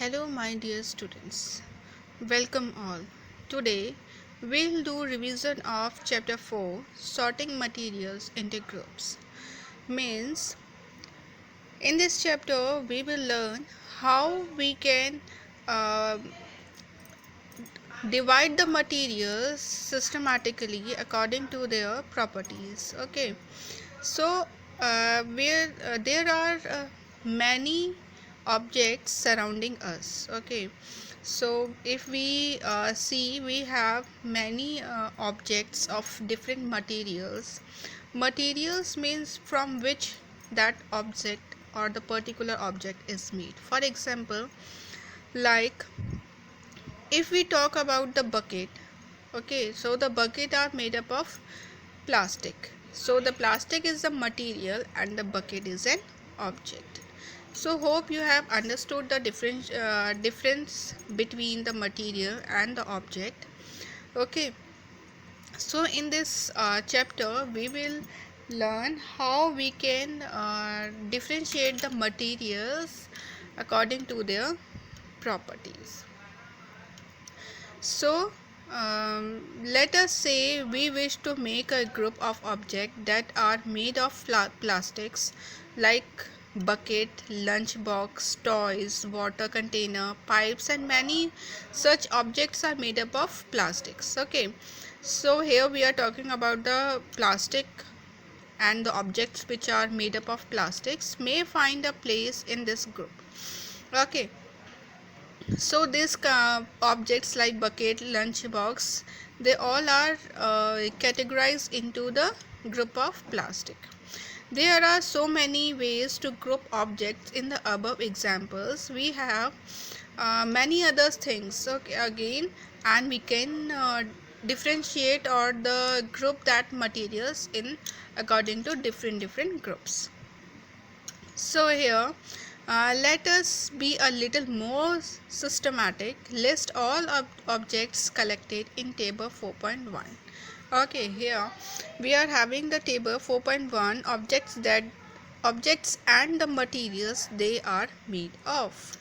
Hello, my dear students. Welcome all. Today, we'll do revision of chapter 4 sorting materials into groups. Means, in this chapter, we will learn how we can uh, divide the materials systematically according to their properties. Okay, so there are many objects surrounding us. Okay, so if we see, we have many objects of different materials means from which that object or the particular object is made. For example, like if we talk about the bucket, okay, so the bucket are made up of plastic. So the plastic is the material and the bucket is an object. So hope you have understood the difference between the material and the object. Okay, so in this chapter we will learn how we can differentiate the materials according to their properties. So let us say we wish to make a group of objects that are made of plastics like bucket, lunch box, toys, water container, pipes, and many such objects are made up of plastics. Okay, so here we are talking about the plastic, and the objects which are made up of plastics may find a place in this group. Okay, so these objects like bucket, lunch box, they all are categorized into the group of plastic. There are so many ways to group objects in the above examples. We have many other things, okay, again, and we can differentiate or the group that materials in according to different groups. So here let us be a little more systematic. List all objects collected in table 4.1. Okay, here we are having the table 4.1 objects and the materials they are made of.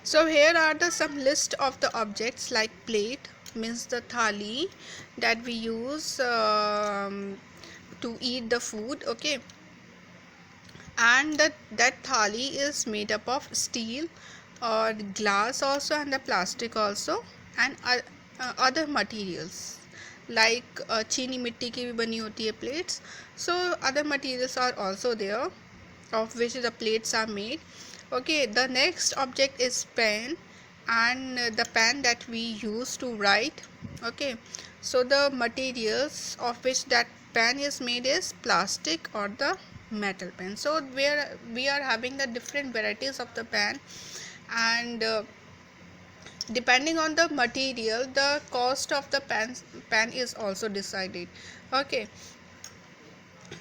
So here are the some list of the objects like plate means the thali that we use to eat the food. Okay, and that thali is made up of steel or glass also, and the plastic also, and other materials like चीनी मिट्टी की भी बनी होती है plates. So other materials are also there of which the plates are made. Okay, the next object is pen, and the pen that we use to write. Okay, so the materials of which that pen is made is plastic or the metal pen. So where we are having the different varieties of the pen, and depending on the material the cost of the pen is also decided. Okay,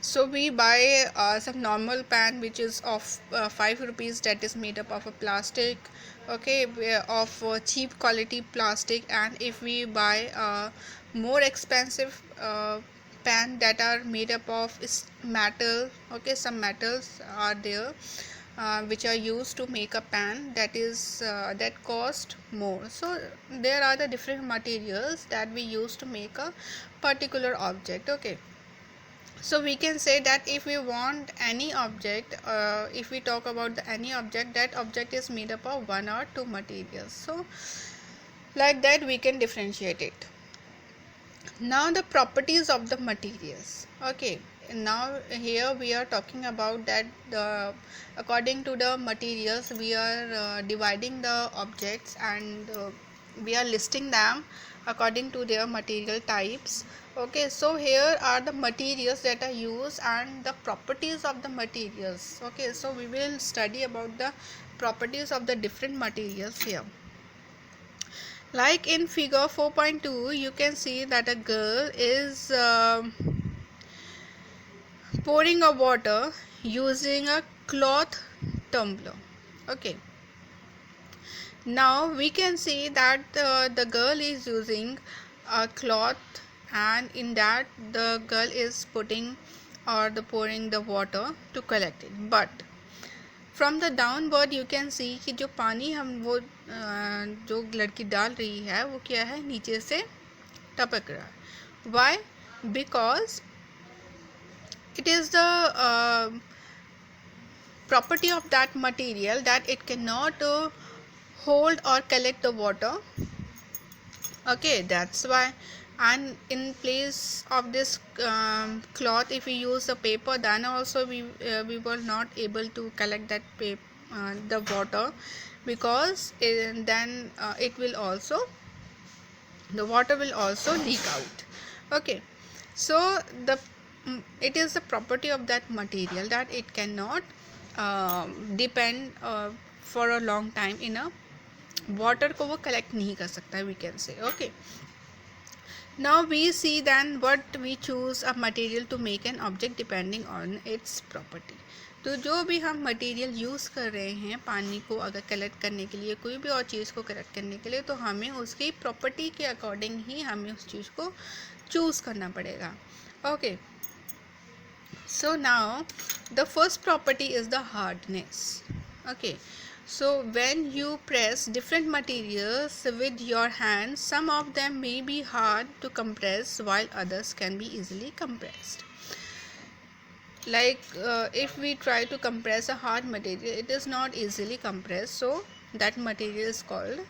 so we buy some normal pan which is of 5 rupees, that is made up of a plastic. Okay, of cheap quality plastic. And if we buy more expensive pan that are made up of metal, okay, some metals are there which are used to make a pan that is that cost more. So there are the different materials that we use to make a particular object. Okay, so we can say that if we want any object, if we talk about any object, that object is made up of one or two materials. So like that we can differentiate it. Now the properties of the materials. Okay, now here we are talking about that according to the materials we are dividing the objects, and we are listing them according to their material types. Okay, so here are the materials that are used and the properties of the materials. Okay, so we will study about the properties of the different materials here. Like in figure 4.2 you can see that a girl is pouring a water using a cloth tumbler. Okay, now we can see that the girl is using a cloth, and in that the girl is putting or the pouring the water to collect it. But from the downward you can see कि जो पानी हम वो जो लड़की डाल रही है वो क्या है, नीचे से टपक रहा है. Why? Because it is the property of that material that it cannot hold or collect the water. Okay, that's why. And in place of this cloth, if we use the paper, then also we were not able to collect that the water, because then it will also, the water will also leak out. Okay, so the it is the property of that material that it cannot depend for a long time in a water को वो collect नहीं कर सकता है, we can say. Okay, now we see then what we choose a material to make an object depending on its property. तो जो भी हम मटेरियल यूज़ कर रहे हैं पानी को अगर कलेक्ट करने के लिए, कोई भी और चीज़ को कलेक्ट करने के लिए, तो हमें उसकी प्रॉपर्टी के अकॉर्डिंग ही हमें उस चीज़ को चूज़ करना पड़ेगा. Okay, so now the first property is the hardness. Okay, so when you press different materials with your hands, some of them may be hard to compress while others can be easily compressed. Like if we try to compress a hard material, it is not easily compressed, so that material is called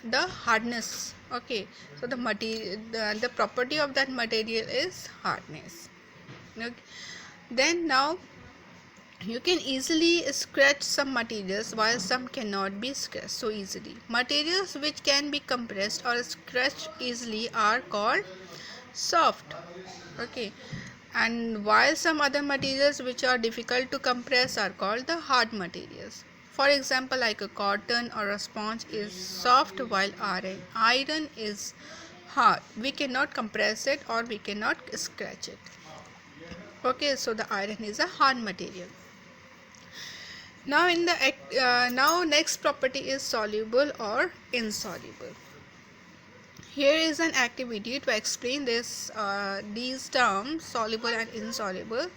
the hardness. Okay, so the material, the property of that material is hardness. Okay. Then now you can easily scratch some materials while some cannot be scratched so easily. Materials which can be compressed or scratched easily are called soft. Okay, and while some other materials which are difficult to compress are called the hard materials. For example, like a cotton or a sponge is soft while iron is hard. We cannot compress it or we cannot scratch it. Okay, so the iron is a hard material. Now in the now next property is soluble or insoluble. Here is an activity to explain this these terms, soluble and insoluble.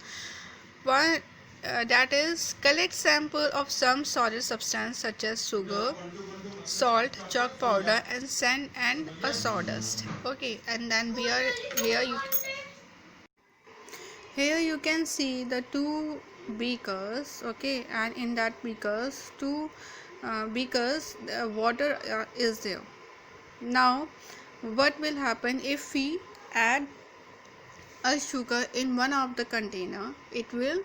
One that is, collect sample of some solid substance such as sugar, salt, chalk powder, and sand and a sawdust. Okay, and then here you can see the two beakers. Okay, and in that beakers two beakers water is there. Now what will happen if we add a sugar in one of the container? It will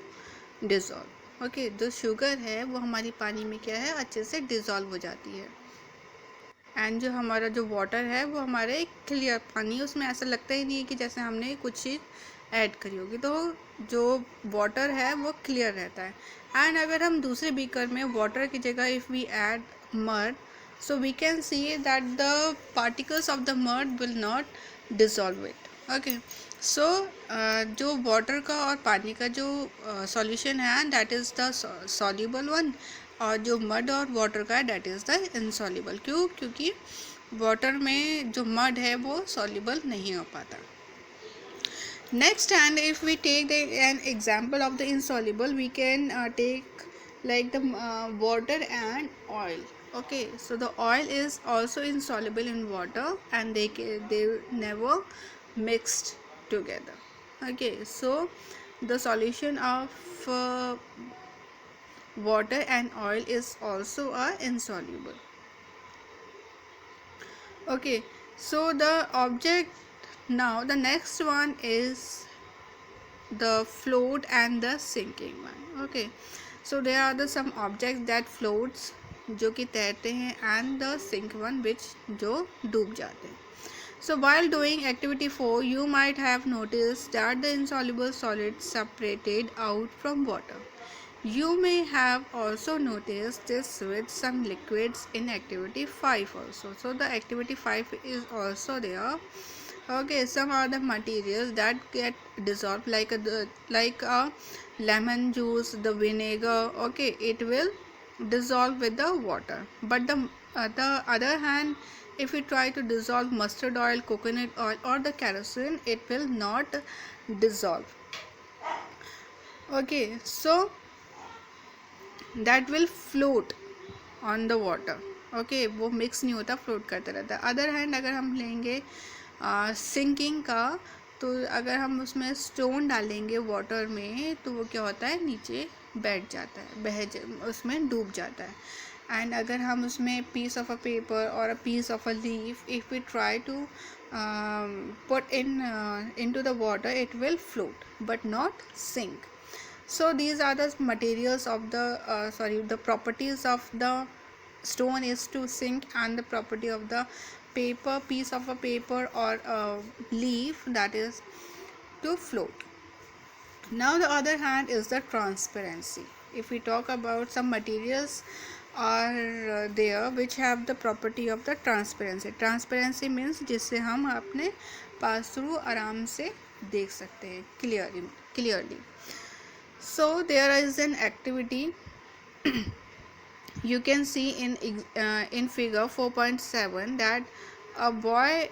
dissolve. Okay, जो sugar है वो हमारी पानी में क्या है, अच्छे से डिज़ोल्व हो जाती है. एंड जो हमारा जो वाटर है वो हमारे क्लियर पानी है, उसमें ऐसा लगता ही नहीं है कि जैसे हमने कुछ चीज़ ऐड करी होगी. तो जो वाटर है वो क्लियर रहता है. एंड अगर हम दूसरे बीकर में वाटर की जगह if we add mud, so we can see that the particles of the mud will not dissolve it. Okay, so जो वाटर का और पानी का जो सॉल्यूशन है that is the soluble one, और जो मड और वाटर का है दैट इज़ द इनसॉल्यूबल. क्यों? क्योंकि वाटर में जो मड है वो सॉल्यूबल नहीं हो पाता. Next, and if we take an example of the insoluble, we can take like the water and oil. Okay, so the oil is also insoluble in water and they never mixed together. Okay, so the solution of water and oil is also insoluble. Okay, so the object, now the next one is the float and the sinking one. Okay, so there are the some objects that floats जो कि तैरते हैं and the sink one which जो डूब जाते हैं. So while doing activity 4, you might have noticed that the insoluble solid separated out from water. You may have also noticed this with some liquids in activity 5 also. So the activity 5 is also there. Okay, some are the materials that get dissolved like a lemon juice, the vinegar. Okay, it will dissolve with the water. But the other hand, if we try to dissolve mustard oil, coconut oil, or the kerosene, it will not dissolve. Okay, so that will float on the water. Okay, वो mix नहीं होता, float करता रहता है. Other hand अगर हम लेंगे sinking का, तो अगर हम उसमें स्टोन डालेंगे वाटर में तो वो क्या होता है, नीचे बैठ जाता है, उसमें डूब जाता है. एंड अगर हम उसमें पीस ऑफ अ पेपर और a piece of a leaf, if we try to put into the water, it will float but not sink. So these are the materials of the the properties of the stone is to sink, and the property of the piece of a paper or a leaf, that is to float. Now the other hand is the transparency. If we talk about some materials are there which have the property of the transparency means जिससे हम अपने pass through आराम से देख सकते हैं clearly. So there is an activity you can see in figure 4.7 that a boy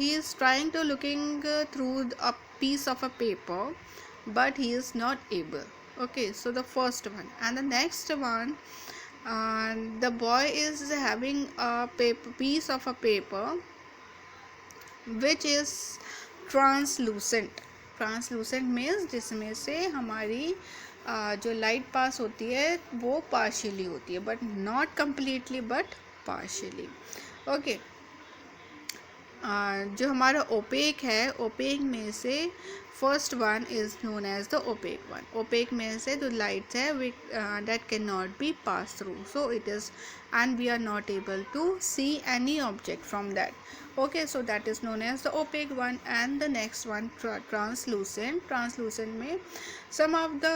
he is trying to looking through a piece of a paper, but he is not able. Okay, so the first one. And the next one, the boy is having a piece of a paper which is translucent means जिसमें से हमारी जो light pass होती है वो partially होती है, but not completely, but partially. Okay, जो हमारा ओपेक है, ओपेक में से first one is known as the opaque one. Opaque में से जो लाइट्स है that can not be pass through, so it is and we are not able to see any object from that. Okay, so that is known as the opaque one. And the next one, translucent में some of the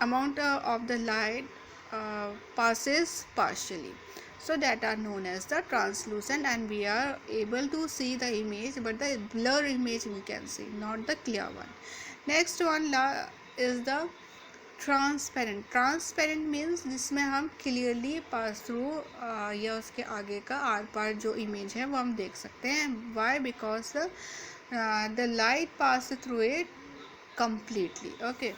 amount of the light passes partially, so that are known as the translucent, and we are able to see the image, but the blur image we can see, not the clear one. Next one is the transparent means जिसमें हम clearly pass through या उसके आगे का are पार जो image है वो हम देख सकते हैं. Why? Because the light pass through it completely. Okay,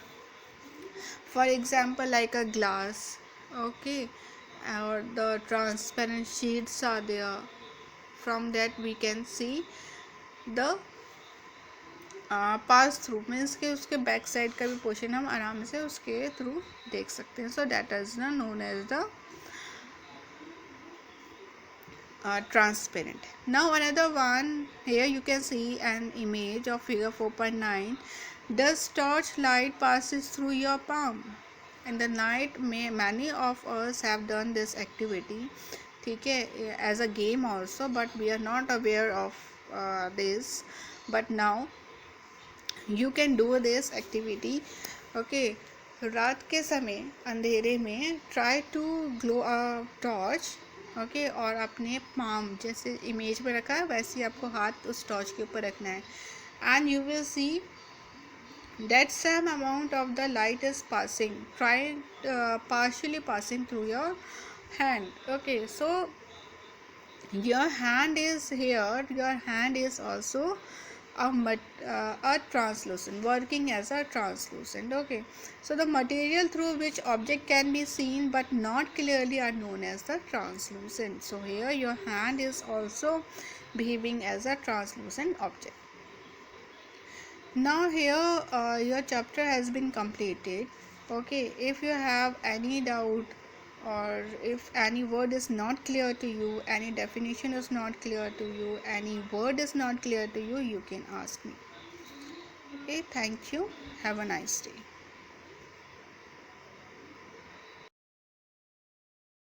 for example like a glass. Okay, or the transparent sheets are there, from that we can see the pass through means कि उसके back side का भी portion हम आराम से उसके through देख सकते हैं. So that is known as the transparent. Now another one, here you can see an image of figure 4.9. Does torch light passes through your palm? In the night, many of us have done this activity, ठीक है, as a game also, but we are not aware of this. But now you can do this activity. Okay, रात के समय अंधेरे में try to glow a torch. Okay, और अपने palm जैसे इमेज में रखा है वैसे ही आपको हाथ उस टॉर्च के ऊपर रखना है, and you will see that some amount of the light is passing, partially passing through your hand. Okay, so your hand is here, your hand is also a translucent, working as a translucent. Okay, so the material through which object can be seen but not clearly are known as the translucent. So here your hand is also behaving as a translucent object. Now here your chapter has been completed. Okay, if you have any doubt, or if any word is not clear to you, any definition is not clear to you, any word is not clear to you, you can ask me. Okay, thank you. Have a nice day.